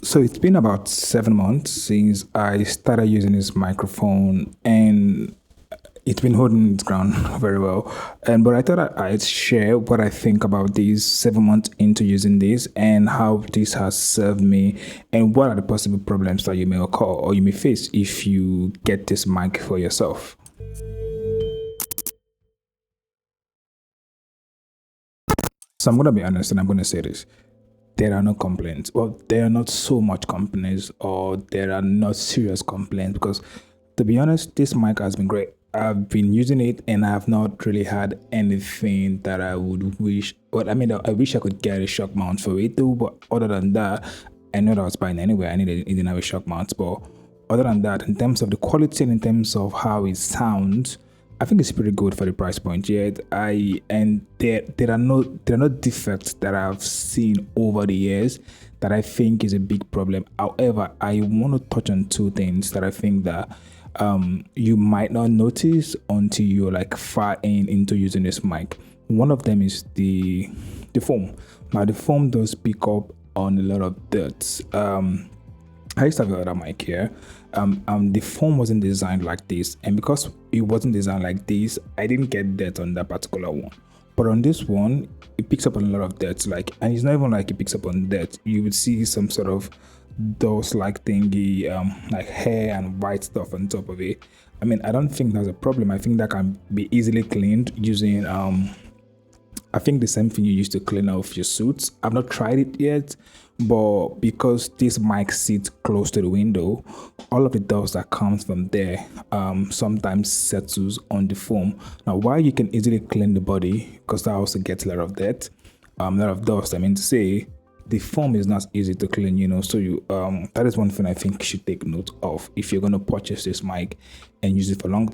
So it's been about 7 months since I started using this microphone, and it's been holding its ground very well. And but I thought I'd share what I think about these 7 months into using this and how this has served me, and what are the possible problems that you may occur or you may face if you get this mic for yourself. So I'm gonna be honest, and I'm gonna say this: there are no complaints. Well, there are not so much complaints, or there are not serious complaints, because to be honest, this mic has been great. I've been using it and I have not really had anything that I would wish. Well, I mean, I wish I could get a shock mount for it too, but other than that, I know that I was buying anyway. I needed it didn't have a shock mount, but other than that, in terms of the quality and in terms of how it sounds, I think it's pretty good for the price point. Yet there are no defects that I've seen over the years that I think is a big problem. However, I want to touch on two things that I think that you might not notice until you're like far into using this mic. One of them is the foam. Now the foam does pick up on a lot of dirt. I used to have another mic here. The foam wasn't designed like this, and because it wasn't designed like this, I didn't get dirt on that particular one. But on this one, it picks up on a lot of dirt, and it's not even like it picks up on dirt. You would see some sort of dust-like thingy, like hair and white stuff on top of it. I mean, I don't think that's a problem. I think that can be easily cleaned using I think the same thing you use to clean off your suits. I've not tried it yet, but because this mic sits close to the window, all of the dust that comes from there sometimes settles on the foam. Now, while you can easily clean the body, because that also gets a lot of dirt, a lot of dust, I mean to say, the foam is not easy to clean, so you that is one thing I think you should take note of if you're going to purchase this mic and use it long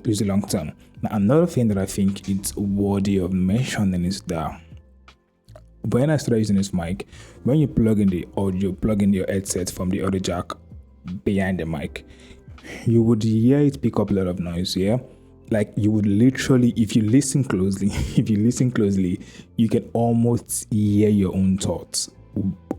term. Now, another thing that I think it's worthy of mentioning is that when I started using this mic, when you plug in the audio, plug in your headset from the audio jack behind the mic, you would hear it pick up a lot of noise. Yeah, like you would literally, if you listen closely, you can almost hear your own thoughts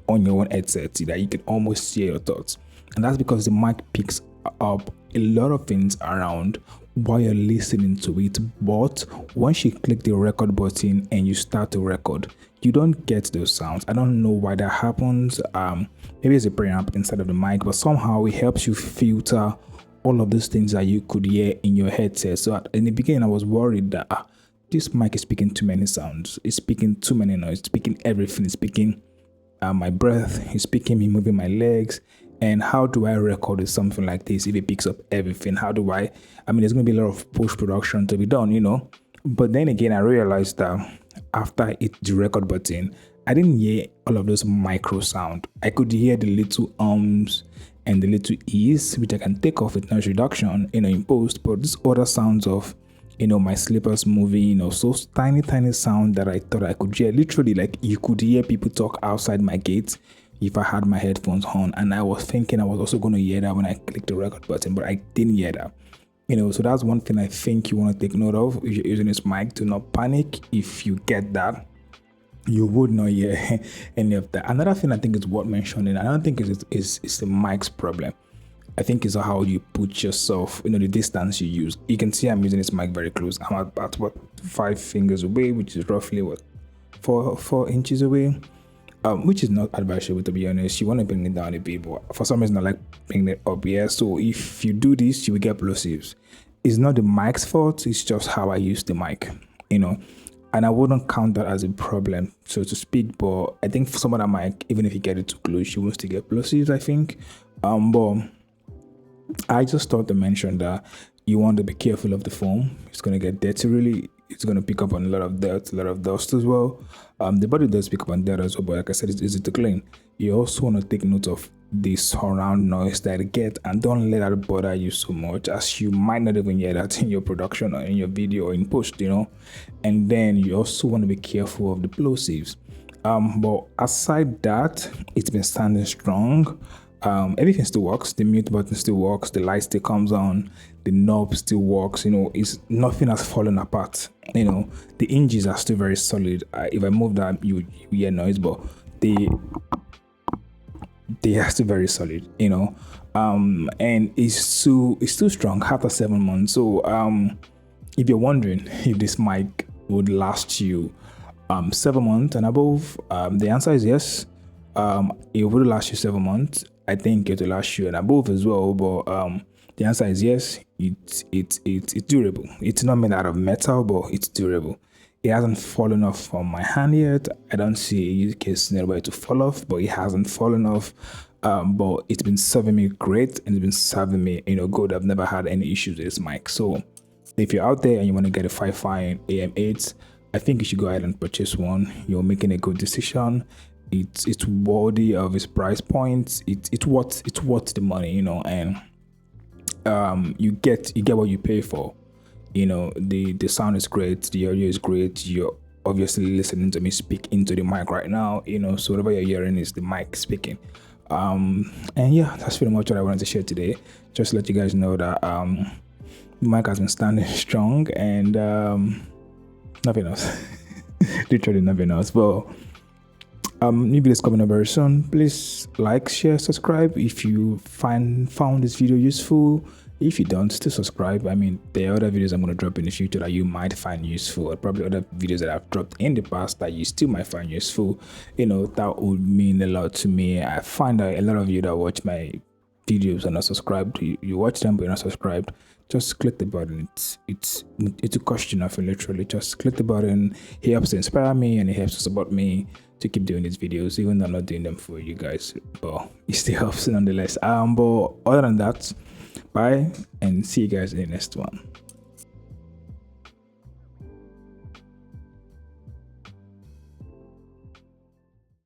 on your own headset. That you can almost hear your thoughts, and that's because the mic picks up a lot of things around while you're listening to it. But once you click the record button and you start to record, you don't get those sounds. I don't know why that happens. Maybe it's a preamp inside of the mic, but somehow it helps you filter all of those things that you could hear in your headset. So in the beginning, I was worried that this mic is speaking too many sounds. It's speaking too many noise. It's speaking everything. It's speaking my breath. It's speaking me moving my legs. And how do I record with something like this if it picks up everything? How do I mean, there's going to be a lot of post-production to be done, But then again, I realized that after I hit the record button, I didn't hear all of those micro sound. I could hear the little ums and the little e's, which I can take off with noise reduction, in post. But these other sounds of, my slippers moving, so tiny sound that I thought I could hear. Literally, like you could hear people talk outside my gate if I had my headphones on, and I was thinking I was also going to hear that when I clicked the record button, but I didn't hear that. So that's one thing I think you want to take note of if you're using this mic. Do not panic. If you get that, you would not hear any of that. Another thing I think is worth mentioning, I don't think it's the mic's problem. I think it's how you put yourself, the distance you use. You can see I'm using this mic very close. I'm about 5 fingers away, which is roughly 4 inches away. Which is not advisable, to be honest. You want to bring it down a bit, but for some reason I like bringing it up. Yeah, so if you do this, you will get plosives. It's not the mic's fault, it's just how I use the mic, and I wouldn't count that as a problem, so to speak. But I think for some other mic, even if you get it too close, you will still get plosives, I think. But I just thought to mention that you want to be careful of the foam. It's going to get dirty, really. It's going to pick up on a lot of dirt, a lot of dust as well. The body does pick up on dirt as well, but like I said, it's easy to clean. You also want to take note of the surround noise that it gets, and don't let that bother you so much, as you might not even hear that in your production or in your video or in post, And then you also want to be careful of the plosives. But aside that, it's been standing strong. Everything still works. The mute button still works. The light still comes on. The knob still works. It's nothing has fallen apart. The hinges are still very solid. If I move that, you hear noise, but the they are still very solid, and it's still strong after 7 months. So if you're wondering if this mic would last you 7 months and above, the answer is yes. It would last you 7 months. I think it will last you and above as well, but the answer is yes. It's durable. It's not made out of metal, but it's durable. It hasn't fallen off from my hand yet. I don't see a use case scenario to fall off, but it hasn't fallen off. But it's been serving me great, and it's been serving me, good. I've never had any issues with this mic. So if you're out there and you want to get a Fifine AM8, I think you should go ahead and purchase one. You're making a good decision. It's worthy of its price point. It's worth the money, and you get what you pay for. The sound is great, the audio is great. You're obviously listening to me speak into the mic right now, so whatever you're hearing is the mic speaking. And yeah, that's pretty much what I wanted to share today. Just to let you guys know that the mic has been standing strong, and nothing else. Literally nothing else. But new videos coming up very soon. Please like, share, subscribe if you found this video useful. If you don't, still subscribe. I mean, there are other videos I'm going to drop in the future that you might find useful, or probably other videos that I've dropped in the past that you still might find useful. That would mean a lot to me. I find that a lot of you that watch my videos are not subscribed. You watch them but you're not subscribed. Just click the button. It's a question of literally just click the button. It helps to inspire me, and it helps to support me to keep doing these videos, even though I'm not doing them for you guys, but it still helps nonetheless. But other than that, bye, and see you guys in the next one.